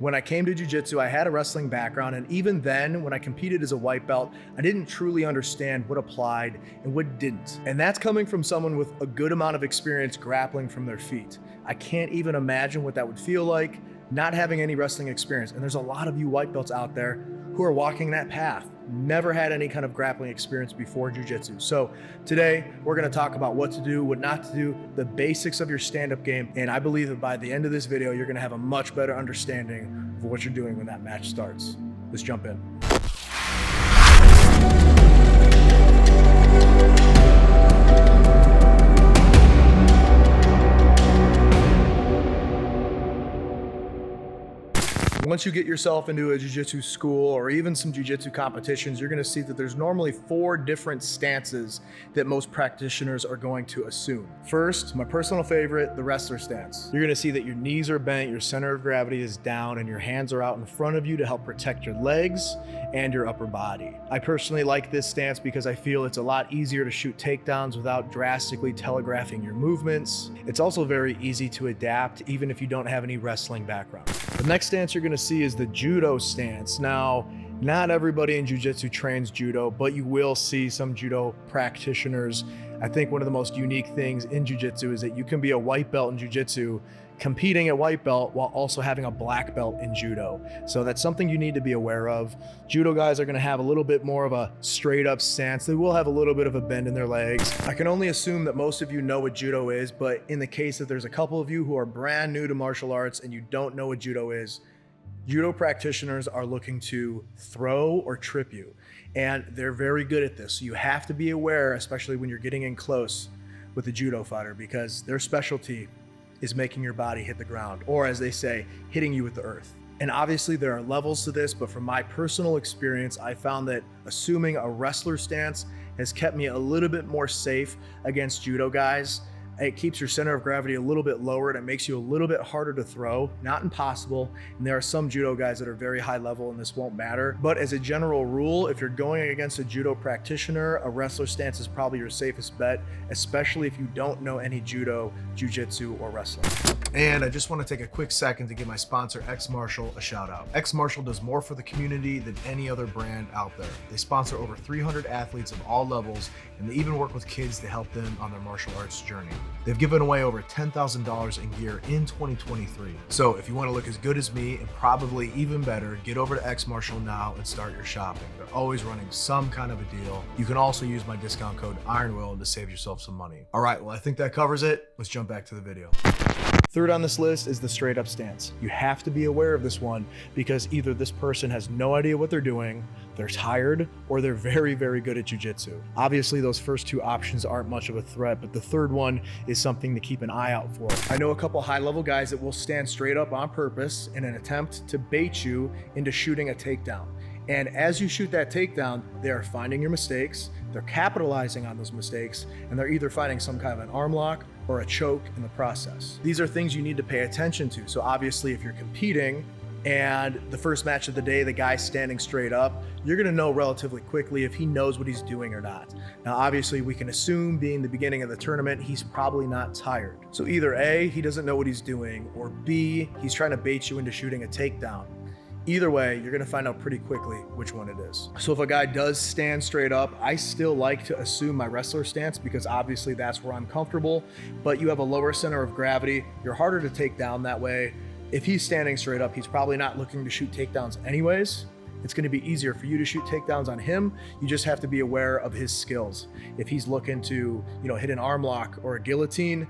When I came to Jiu Jitsu, I had a wrestling background, and even then, when I competed as a white belt, I didn't truly understand what applied and what didn't. And that's coming from someone with a good amount of experience grappling from their feet. I can't even imagine what that would feel like, not having any wrestling experience. And there's a lot of you white belts out there who are walking that path, never had any kind of grappling experience before Jiu Jitsu. So today, we're gonna talk about what to do, what not to do, the basics of your stand-up game. And I believe that by the end of this video, you're gonna have a much better understanding of what you're doing when that match starts. Let's jump in. Once you get yourself into a jiu-jitsu school or even some jiu-jitsu competitions, you're gonna see that there's normally 4 different stances that most practitioners are going to assume. First, my personal favorite, the wrestler stance. You're gonna see that your knees are bent, your center of gravity is down, and your hands are out in front of you to help protect your legs and your upper body. I personally like this stance because I feel it's a lot easier to shoot takedowns without drastically telegraphing your movements. It's also very easy to adapt even if you don't have any wrestling background. The next stance you're gonna see is the judo stance. Now, not everybody in jiu-jitsu trains judo, but you will see some judo practitioners. I think one of the most unique things in jiu-jitsu is that you can be a white belt in jiu-jitsu competing at white belt while also having a black belt in judo. So that's something you need to be aware of. Judo guys are gonna have a little bit more of a straight up stance. They will have a little bit of a bend in their legs. I can only assume that most of you know what judo is, but in the case that there's a couple of you who are brand new to martial arts and you don't know what judo is, judo practitioners are looking to throw or trip you, and they're very good at this. So you have to be aware, especially when you're getting in close with a judo fighter, because their specialty is making your body hit the ground, or as they say, hitting you with the earth. And obviously there are levels to this, but from my personal experience, I found that assuming a wrestler stance has kept me a little bit more safe against judo guys. It keeps your center of gravity a little bit lower and it makes you a little bit harder to throw, not impossible. And there are some judo guys that are very high level and this won't matter. But as a general rule, if you're going against a judo practitioner, a wrestler stance is probably your safest bet, especially if you don't know any judo, jiu-jitsu, or wrestling. And I just want to take a quick second to give my sponsor, X Martial, a shout out. X Martial does more for the community than any other brand out there. They sponsor over 300 athletes of all levels, and they even work with kids to help them on their martial arts journey. They've given away over $10,000 in gear in 2023. So if you want to look as good as me and probably even better, get over to X Martial now and start your shopping. They're always running some kind of a deal. You can also use my discount code IRONWILL to save yourself some money. All right, well, I think that covers it. Let's jump back to the video. Third on this list is the straight up stance. You have to be aware of this one because either this person has no idea what they're doing, they're tired, or they're very, very good at jiu-jitsu. Obviously, those first 2 options aren't much of a threat, but the third one is something to keep an eye out for. I know a couple high-level guys that will stand straight up on purpose in an attempt to bait you into shooting a takedown. And as you shoot that takedown, they are finding your mistakes, they're capitalizing on those mistakes, and they're either finding some kind of an arm lock or a choke in the process. These are things you need to pay attention to. So obviously if you're competing and the first match of the day, the guy's standing straight up, you're gonna know relatively quickly if he knows what he's doing or not. Now, obviously we can assume being the beginning of the tournament, he's probably not tired. So either A, he doesn't know what he's doing, or B, he's trying to bait you into shooting a takedown. Either way, you're gonna find out pretty quickly which one it is. So if a guy does stand straight up, I still like to assume my wrestler stance because obviously that's where I'm comfortable, but you have a lower center of gravity. You're harder to take down that way. If he's standing straight up, he's probably not looking to shoot takedowns anyways. It's gonna be easier for you to shoot takedowns on him. You just have to be aware of his skills. If he's looking to, hit an arm lock or a guillotine,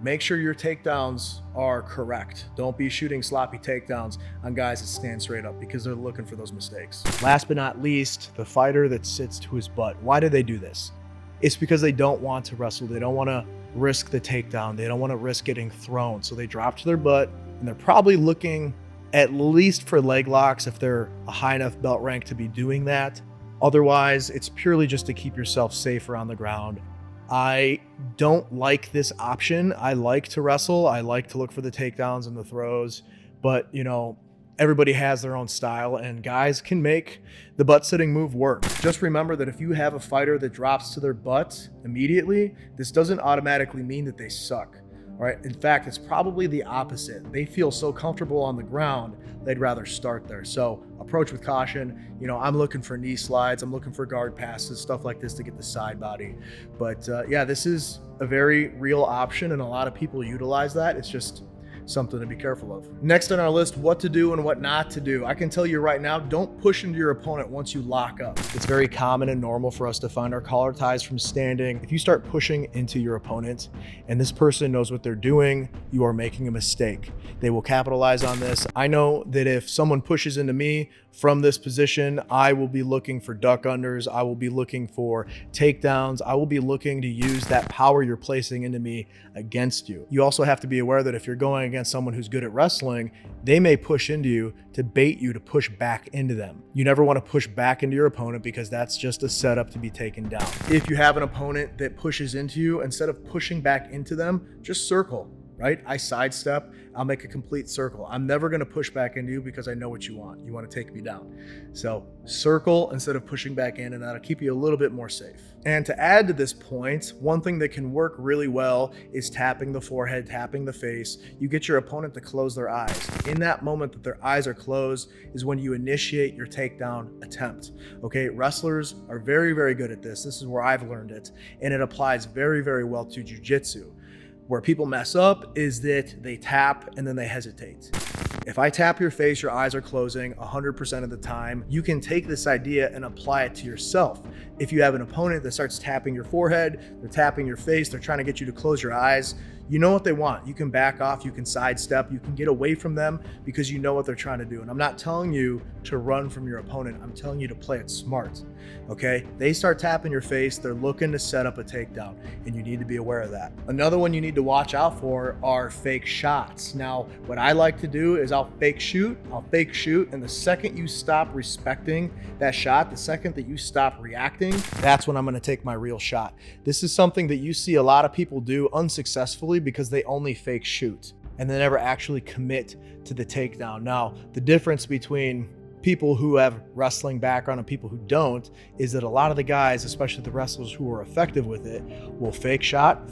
make sure your takedowns are correct. Don't be shooting sloppy takedowns on guys that stand straight up because they're looking for those mistakes. Last but not least, the fighter that sits to his butt. Why do they do this? It's because they don't want to wrestle. They don't want to risk the takedown. They don't want to risk getting thrown. So they drop to their butt and they're probably looking at least for leg locks if they're a high enough belt rank to be doing that. Otherwise, it's purely just to keep yourself safer on the ground. I don't like this option. I like to wrestle. I like to look for the takedowns and the throws, but everybody has their own style and guys can make the butt sitting move work. Just remember that if you have a fighter that drops to their butt immediately, this doesn't automatically mean that they suck. right? In fact, it's probably the opposite. They feel so comfortable on the ground, they'd rather start there. So approach with caution. I'm looking for knee slides. I'm looking for guard passes, stuff like this to get the side body. But yeah, this is a very real option and a lot of people utilize that. It's just something to be careful of. Next on our list, what to do and what not to do. I can tell you right now, don't push into your opponent once you lock up. It's very common and normal for us to find our collar ties from standing. If you start pushing into your opponent and this person knows what they're doing, you are making a mistake. They will capitalize on this. I know that if someone pushes into me from this position, I will be looking for duck unders. I will be looking for takedowns. I will be looking to use that power you're placing into me against you. You also have to be aware that if you're going against someone who's good at wrestling, they may push into you to bait you to push back into them. You never want to push back into your opponent because that's just a setup to be taken down. If you have an opponent that pushes into you, instead of pushing back into them, just circle. Right? I sidestep, I'll make a complete circle. I'm never gonna push back into you because I know what you want. You wanna take me down. So circle instead of pushing back in, and that'll keep you a little bit more safe. And to add to this point, one thing that can work really well is tapping the forehead, tapping the face. You get your opponent to close their eyes. In that moment that their eyes are closed is when you initiate your takedown attempt. Okay, wrestlers are very, very good at this. This is where I've learned it, and it applies very, very well to Jiu Jitsu. Where people mess up is that they tap and then they hesitate. If I tap your face, your eyes are closing 100% of the time. You can take this idea and apply it to yourself. If you have an opponent that starts tapping your forehead, they're tapping your face, they're trying to get you to close your eyes, you know what they want. You can back off, you can sidestep, you can get away from them because you know what they're trying to do. And I'm not telling you to run from your opponent. I'm telling you to play it smart, okay? They start tapping your face, they're looking to set up a takedown, and you need to be aware of that. Another one you need to watch out for are fake shots. Now, what I like to do is I'll fake shoot, and the second you stop respecting that shot, the second that you stop reacting, that's when I'm gonna take my real shot. This is something that you see a lot of people do unsuccessfully because they only fake shoot and they never actually commit to the takedown. Now, the difference between people who have wrestling background and people who don't is that a lot of the guys, especially the wrestlers who are effective with it, will fake shot,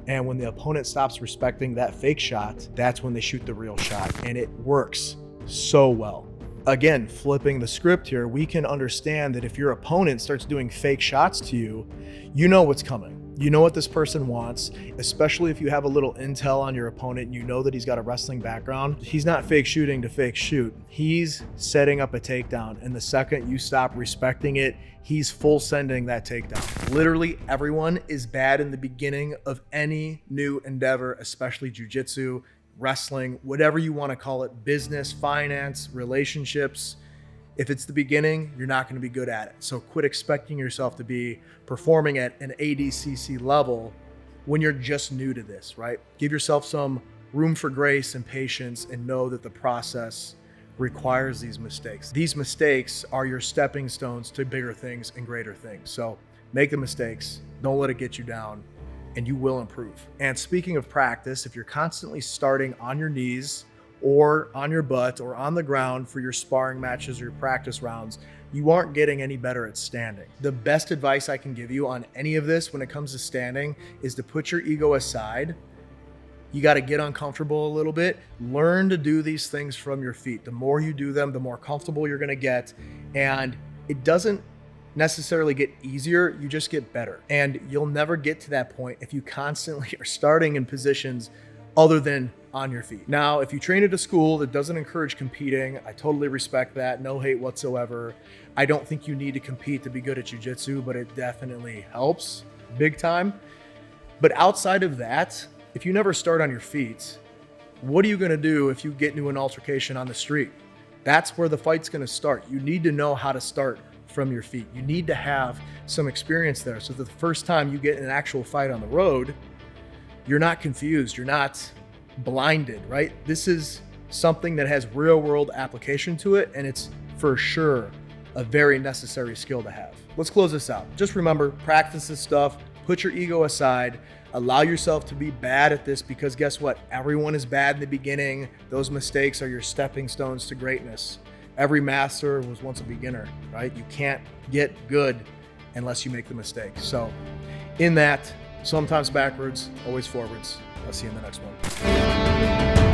and when the opponent stops respecting that fake shot, that's when they shoot the real shot, and it works so well. Again, flipping the script here, we can understand that if your opponent starts doing fake shots to you, you know what's coming. You know what this person wants, especially if you have a little intel on your opponent and you know that he's got a wrestling background. He's not fake shooting to fake shoot. He's setting up a takedown, and the second you stop respecting it, he's full sending that takedown. Literally everyone is bad in the beginning of any new endeavor, especially jiu-jitsu, wrestling, whatever you want to call it, business, finance, relationships. If it's the beginning, you're not going to be good at it. So quit expecting yourself to be performing at an ADCC level when you're just new to this, right? Give yourself some room for grace and patience and know that the process requires these mistakes. These mistakes are your stepping stones to bigger things and greater things. So make the mistakes, don't let it get you down, and you will improve. And speaking of practice, if you're constantly starting on your knees or on your butt or on the ground for your sparring matches or your practice rounds, you aren't getting any better at standing. The best advice I can give you on any of this when it comes to standing is to put your ego aside. You got to get uncomfortable a little bit. Learn to do these things from your feet. The more you do them, the more comfortable you're going to get. And it doesn't necessarily get easier, you just get better. And you'll never get to that point if you constantly are starting in positions other than on your feet. Now, if you train at a school that doesn't encourage competing, I totally respect that. No hate whatsoever. I don't think you need to compete to be good at jiu-jitsu, but it definitely helps big time. But outside of that, if you never start on your feet, what are you gonna do if you get into an altercation on the street? That's where the fight's gonna start. You need to know how to start from your feet. You need to have some experience there so that the first time you get in an actual fight on the road, you're not confused, you're not blinded, right? This is something that has real world application to it, and it's for sure a very necessary skill to have. Let's close this out. Just remember, practice this stuff, put your ego aside, allow yourself to be bad at this, because guess what? Everyone is bad in the beginning. Those mistakes are your stepping stones to greatness. Every master was once a beginner, right? You can't get good unless you make the mistake. So in that, sometimes backwards, always forwards. I'll see you in the next one.